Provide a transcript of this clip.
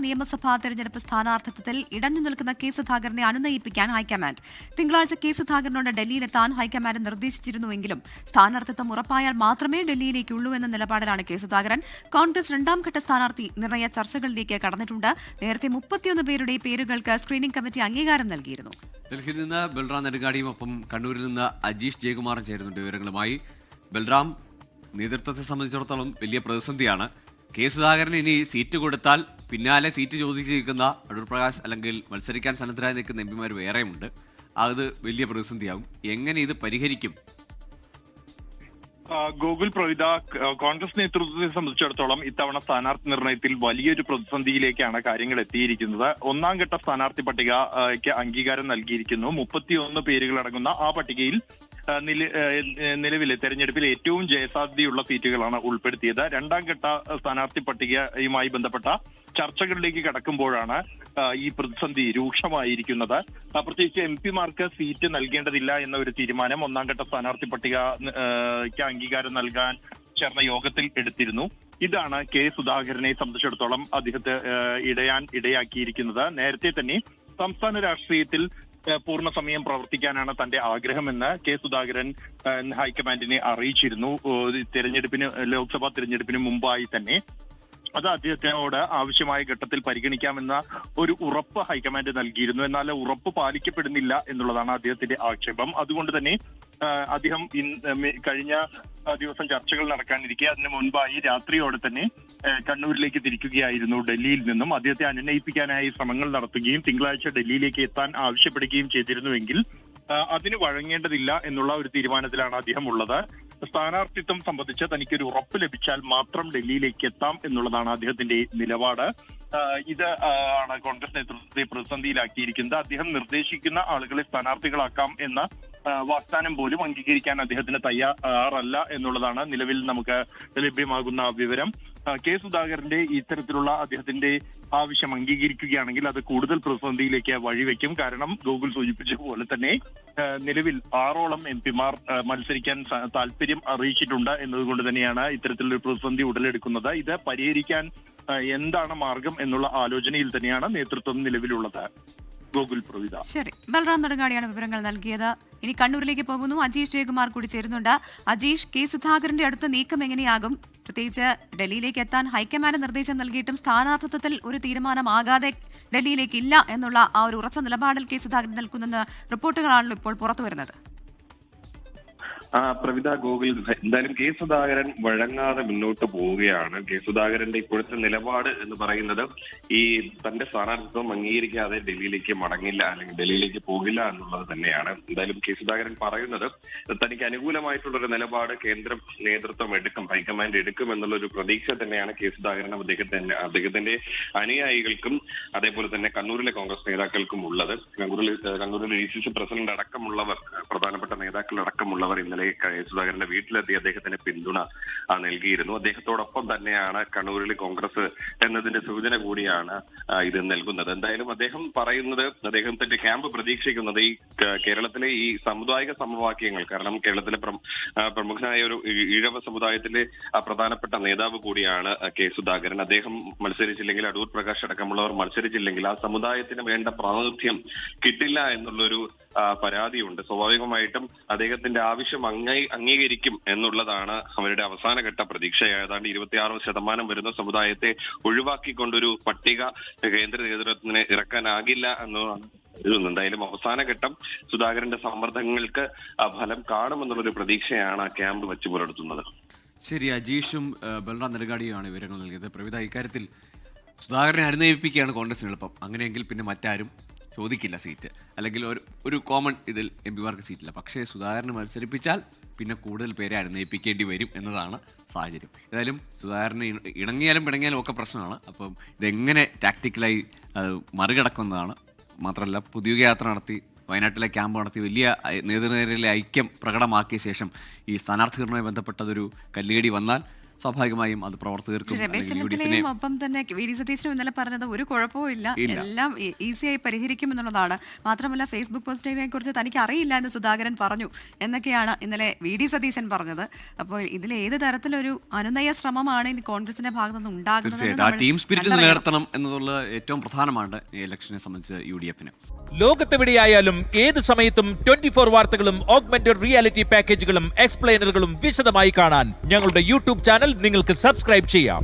നിയമസഭാ തെരഞ്ഞെടുപ്പ് സ്ഥാനാർത്ഥിത്വത്തിൽ ഇടഞ്ഞു നിൽക്കുന്ന കെ സുധാകരനെ അനുനയിപ്പിക്കാൻ ഹൈക്കമാൻഡ്. തിങ്കളാഴ്ച കെ സുധാകരനോട് ഡൽഹിയിലെത്താൻ ഹൈക്കമാൻഡ് നിർദ്ദേശിച്ചിരുന്നുവെങ്കിലും സ്ഥാനാർത്ഥിത്വം ഉറപ്പായാൽ മാത്രമേ ഡൽഹിയിലേക്കുള്ളൂ എന്ന നിലപാടിലാണ് കെ സുധാകരൻ. കോൺഗ്രസ് രണ്ടാം ഘട്ട സ്ഥാനാർത്ഥി നിർണയ ചർച്ചകളിലേക്ക് കടന്നിട്ടുണ്ട്. നേരത്തെ 31 പേരുടെ പേരുകൾക്ക് സ്ക്രീനിംഗ് കമ്മിറ്റി അംഗീകാരം നൽകിയിരുന്നു. ഡൽഹിയിൽ നിന്ന് ബൽറാം നെടുങ്ങാടിയും ഒപ്പം കണ്ണൂരിൽ നിന്ന് അജീഷ് ജയകുമാറും ചേരുന്നുണ്ട് വിവരങ്ങളുമായി. ബൽറാം, നേതൃത്വത്തെ സംബന്ധിച്ചിടത്തോളം വലിയ പ്രതിസന്ധിയാണ്. കെ സുധാകരന് ഇനി സീറ്റ് കൊടുത്താൽ പിന്നാലെ സീറ്റ് ചോദിച്ചു നിൽക്കുന്ന അടൂർ പ്രകാശ് അല്ലെങ്കിൽ മത്സരിക്കാൻ സന്നദ്ധരായി നിൽക്കുന്ന എംപിമാർ വേറെയുമുണ്ട്. അത് വലിയ പ്രതിസന്ധിയാകും. എങ്ങനെ ഇത് പരിഹരിക്കും? ഗോകുൽ, പ്രവിത, കോൺഗ്രസ് നേതൃത്വത്തെ സംബന്ധിച്ചിടത്തോളം ഇത്തവണ സ്ഥാനാർത്ഥി നിർണയത്തിൽ വലിയൊരു പ്രതിസന്ധിയിലേക്കാണ് കാര്യങ്ങൾ എത്തിയിരിക്കുന്നത്. ഒന്നാം ഘട്ട സ്ഥാനാർത്ഥി പട്ടികയ്ക്ക് അംഗീകാരം നൽകിയിരിക്കുന്നു. 31 പേരുകളടങ്ങുന്ന ആ പട്ടികയിൽ നിലവിലെ തെരഞ്ഞെടുപ്പിൽ ഏറ്റവും ജയസാധ്യതയുള്ള സീറ്റുകളാണ് ഉൾപ്പെടുത്തിയത്. രണ്ടാം ഘട്ട സ്ഥാനാർത്ഥി പട്ടികയുമായി ബന്ധപ്പെട്ട ചർച്ചകളിലേക്ക് കടക്കുമ്പോഴാണ് ഈ പ്രതിസന്ധി രൂക്ഷമായിരിക്കുന്നത്. പ്രത്യേകിച്ച് എംപിമാർക്ക് സീറ്റ് നൽകേണ്ടതില്ല എന്ന ഒരു തീരുമാനം ഒന്നാം ഘട്ട സ്ഥാനാർത്ഥി പട്ടികയ്ക്ക് അംഗീകാരം നൽകാൻ ചേർന്ന യോഗത്തിൽ എടുത്തിരുന്നു. ഇതാണ് കെ സുധാകരനെ സംബന്ധിച്ചിടത്തോളം അദ്ദേഹത്തെ ഇടയാക്കിയിരിക്കുന്നത്. നേരത്തെ തന്നെ സംസ്ഥാന രാഷ്ട്രീയത്തിൽ പൂർണ്ണസമയം പ്രവർത്തിക്കാനാണ് തന്റെ ആഗ്രഹമെന്ന് കെ സുധാകരൻ ഹൈക്കമാൻഡിനെ അറിയിച്ചിരുന്നു. ലോക്സഭാ തെരഞ്ഞെടുപ്പിന് മുമ്പായി തന്നെ. അത് അദ്ദേഹത്തിനോട് ആവശ്യമായ ഘട്ടത്തിൽ പരിഗണിക്കാമെന്ന ഒരു ഉറപ്പ് ഹൈക്കമാൻഡ് നൽകിയിരുന്നു. എന്നാൽ ഉറപ്പ് പാലിക്കപ്പെടുന്നില്ല എന്നുള്ളതാണ് അദ്ദേഹത്തിന്റെ ആക്ഷേപം. അതുകൊണ്ട് തന്നെ അദ്ദേഹം കഴിഞ്ഞ ദിവസം ചർച്ചകൾ നടക്കാനിരിക്കെ അതിന് മുൻപായി രാത്രിയോടെ തന്നെ കണ്ണൂരിലേക്ക് തിരിക്കുകയായിരുന്നു. ഡൽഹിയിൽ നിന്നും അദ്ദേഹത്തെ അനുനയിപ്പിക്കാനായി ശ്രമങ്ങൾ നടത്തുകയും തിങ്കളാഴ്ച ഡൽഹിയിലേക്ക് എത്താൻ ആവശ്യപ്പെടുകയും ചെയ്തിരുന്നുവെങ്കിൽ അതിന് വഴങ്ങേണ്ടതില്ല എന്നുള്ള ഒരു തീരുമാനത്തിലാണ് അദ്ദേഹം ഉള്ളത്. സ്ഥാനാർത്ഥിത്വം സംബന്ധിച്ച് തനിക്കൊരു ഉറപ്പ് ലഭിച്ചാൽ മാത്രം ഡൽഹിയിലേക്ക് എത്താം എന്നുള്ളതാണ് അദ്ദേഹത്തിന്റെ നിലപാട്. ഇത് ആണ് കോൺഗ്രസ് നേതൃത്വത്തെ പ്രതിസന്ധിയിലാക്കിയിരിക്കുന്നത്. അദ്ദേഹം നിർദ്ദേശിക്കുന്ന ആളുകളെ സ്ഥാനാർത്ഥികളാക്കാം എന്ന വാഗ്ദാനം പോലും അംഗീകരിക്കാൻ അദ്ദേഹത്തിന് തയ്യാറല്ല എന്നുള്ളതാണ് നിലവിൽ നമുക്ക് ലഭ്യമാകുന്ന വിവരം. കെ സുധാകരന്റെ ഇത്തരത്തിലുള്ള അദ്ദേഹത്തിന്റെ ആവശ്യം അംഗീകരിക്കുകയാണെങ്കിൽ അത് കൂടുതൽ പ്രതിസന്ധിയിലേക്ക് വഴിവെക്കും. കാരണം ഗോകുൽ സൂചിപ്പിച്ച പോലെ തന്നെ നിലവിൽ 6ഓളം എംപിമാർ മത്സരിക്കാൻ താല്പര്യം അറിയിച്ചിട്ടുണ്ട് എന്നതുകൊണ്ട് തന്നെയാണ് ഇത്തരത്തിലൊരു പ്രതിസന്ധി ഉടലെടുക്കുന്നത്. ഇത് പരിഹരിക്കാൻ എന്താണ് മാർഗം എന്നുള്ള ആലോചനയിൽ തന്നെയാണ് നേതൃത്വം നിലവിലുള്ളത്. ഗോകുൽ, പ്രവിത. ശരി, ബൽറാം നെടുങ്ങാടിയാണ് വിവരങ്ങൾ നൽകിയത്. ഇനി കണ്ണൂരിലേക്ക് പോകുന്നു. അജീഷ് ജയകുമാർ കൂടി ചേരുന്നുണ്ട്. അജീഷ്, കെ സുധാകരന്റെ അടുത്ത നീക്കം എങ്ങനെയാകും? പ്രത്യേകിച്ച് ഡൽഹിയിലേക്ക് എത്താൻ ഹൈക്കമാൻഡ് നിർദ്ദേശം നൽകിയിട്ടും സ്ഥാനാർത്ഥിത്വത്തിൽ ഒരു തീരുമാനമാകാതെ ഡൽഹിയിലേക്ക് ഇല്ല എന്നുള്ള ആ ഒരു ഉറച്ച നിലപാടിൽ കെ സുധാകരൻ നിൽക്കുന്നെന്ന് റിപ്പോർട്ടുകളാണല്ലോ ഇപ്പോൾ പുറത്തു വരുന്നത്. പ്രവിത, ഗോകുൽ, എന്തായാലും കെ സുധാകരൻ വഴങ്ങാതെ മുന്നോട്ട് പോവുകയാണ്. കെ സുധാകരന്റെ ഇപ്പോഴത്തെ നിലപാട് എന്ന് പറയുന്നത് ഈ തന്റെ സ്ഥാനാർത്ഥിത്വം അംഗീകരിക്കാതെ ഡൽഹിയിലേക്ക് മടങ്ങില്ല അല്ലെങ്കിൽ ഡൽഹിയിലേക്ക് പോകില്ല എന്നുള്ളത് തന്നെയാണ്. എന്തായാലും കെ സുധാകരൻ പറയുന്നത് തനിക്ക് അനുകൂലമായിട്ടുള്ളൊരു നിലപാട് കേന്ദ്ര നേതൃത്വം എടുക്കും, ഹൈക്കമാൻഡ് എടുക്കും എന്നുള്ളൊരു പ്രതീക്ഷ തന്നെയാണ് കെ സുധാകരൻ അദ്ദേഹത്തിന്റെ അനുയായികൾക്കും അതേപോലെ തന്നെ കണ്ണൂരിലെ കോൺഗ്രസ് നേതാക്കൾക്കും ഉള്ളത്. കണ്ണൂരിലെ DCC പ്രസിഡന്റ് അടക്കമുള്ളവർ, പ്രധാനപ്പെട്ട നേതാക്കൾ അടക്കമുള്ളവർ ഇന്നലെ സുധാകരന്റെ വീട്ടിലെത്തി അദ്ദേഹത്തിന് പിന്തുണ നൽകിയിരുന്നു. അദ്ദേഹത്തോടൊപ്പം തന്നെയാണ് കണ്ണൂരിൽ കോൺഗ്രസ് എന്നതിന്റെ സൂചന കൂടിയാണ് ഇത് നൽകുന്നത്. എന്തായാലും അദ്ദേഹം പറയുന്നത്, അദ്ദേഹത്തിന്റെ ക്യാമ്പ് പ്രതീക്ഷിക്കുന്നത് ഈ കേരളത്തിലെ ഈ സാമുദായിക സമവാക്യങ്ങൾ, കാരണം കേരളത്തിലെ പ്രമുഖനായ ഒരു ഈഴവ സമുദായത്തിലെ പ്രധാനപ്പെട്ട നേതാവ് കൂടിയാണ് കെ സുധാകരൻ. അദ്ദേഹം മത്സരിച്ചില്ലെങ്കിൽ, അടൂർ പ്രകാശ് അടക്കമുള്ളവർ മത്സരിച്ചില്ലെങ്കിൽ ആ സമുദായത്തിന് വേണ്ട പ്രാതിനിധ്യം കിട്ടില്ല എന്നുള്ളൊരു പരാതിയുണ്ട്. സ്വാഭാവികമായിട്ടും അദ്ദേഹത്തിന്റെ ആവശ്യം അംഗീകരിക്കും എന്നുള്ളതാണ് അവരുടെ അവസാനഘട്ട പ്രതീക്ഷ. ഏതാണ്ട് 26% വരുന്ന സമുദായത്തെ ഒഴിവാക്കിക്കൊണ്ടൊരു പട്ടിക കേന്ദ്ര നേതൃത്വത്തിന് ഇറക്കാനാകില്ല എന്നതാണ്. എന്തായാലും അവസാന ഘട്ടം സുധാകരന്റെ സമ്മർദ്ദങ്ങൾക്ക് ഫലം കാണുമെന്നുള്ളൊരു പ്രതീക്ഷയാണ് ആ ക്യാമ്പ് വെച്ച് പുലർത്തുന്നത്. ശരി, അജീഷും ബൽറാം നെടുങ്ങാടിയുമാണ് വിവരങ്ങൾ നൽകിയത്. പ്രവിത, ഇക്കാര്യത്തിൽ സുധാകരനെ അനുനയിപ്പിക്കുകയാണ് കോൺഗ്രസിന് എളുപ്പം. അങ്ങനെയെങ്കിൽ പിന്നെ മറ്റാരും ചോദിക്കില്ല സീറ്റ്, അല്ലെങ്കിൽ ഒരു കോമൺ ഇതിൽ എംപിമാർക്ക് സീറ്റില്ല. പക്ഷേ സുധാകരനെ മത്സരിപ്പിച്ചാൽ പിന്നെ കൂടുതൽ പേരെ അനുനയിപ്പിക്കേണ്ടി വരും എന്നതാണ് സാഹചര്യം. ഏതായാലും സുധാകരന് ഇണങ്ങിയാലും പിണങ്ങിയാലും ഒക്കെ പ്രശ്നമാണ്. അപ്പം ഇതെങ്ങനെ ടാക്ടിക്കലായി മറികടക്കുന്നതാണ്. മാത്രമല്ല, പുതിയ യാത്ര നടത്തി വയനാട്ടിലെ ക്യാമ്പ് നടത്തി വലിയ നേതൃനിരയിലെ ഐക്യം പ്രകടമാക്കിയ ശേഷം ഈ സ്ഥാനാർത്ഥികളുമായി ബന്ധപ്പെട്ടതൊരു കല്ലുകടി വന്നാൽ സ്വാഭാവികമായും അത് പ്രവർത്തകർക്കും രമേശ് അല്ലെങ്കിൽ ചെന്നിത്തലയും ഒപ്പം തന്നെ വി.ഡി. സതീശനും ഇന്നലെ പറഞ്ഞത് ഒരു കുഴപ്പവും ഇല്ല, എല്ലാം ഈസിയായി പരിഹരിക്കുമെന്നുള്ളതാണ്. മാത്രമല്ല ഫേസ്ബുക്ക് പോസ്റ്റിനെ കുറിച്ച് തനിക്ക് അറിയില്ല എന്ന് സുധാകരൻ പറഞ്ഞു എന്നൊക്കെയാണ് ഇന്നലെ വി.ഡി. സതീശൻ പറഞ്ഞത്. അപ്പോൾ ഇതിൽ ഏത് തരത്തിലൊരു അനുനയ ശ്രമമാണ് ഇനി കോൺഗ്രസിന്റെ ഭാഗത്തു നിന്ന് തീർച്ചയായിട്ടും ആ ടീം സ്പിരിറ്റ് നിലനിർത്തണം എന്നുള്ള ഏറ്റവും പ്രധാനമാണ് ഈ ഇലക്ഷനെ സംബന്ധിച്ച് UDF-ന്. ലോകത്തെവിടെയായാലും ഏത് സമയത്തും 24 വാർത്തകളും ഓഗ്മെന്റഡ് റിയാലിറ്റി പാക്കേജുകളും എക്സ്പ്ലെയിനറുകളും വിശദമായി കാണാൻ ഞങ്ങളുടെ യൂട്യൂബ് ചാനൽ നിങ്ങൾക്ക് സബ്സ്ക്രൈബ് ചെയ്യാം.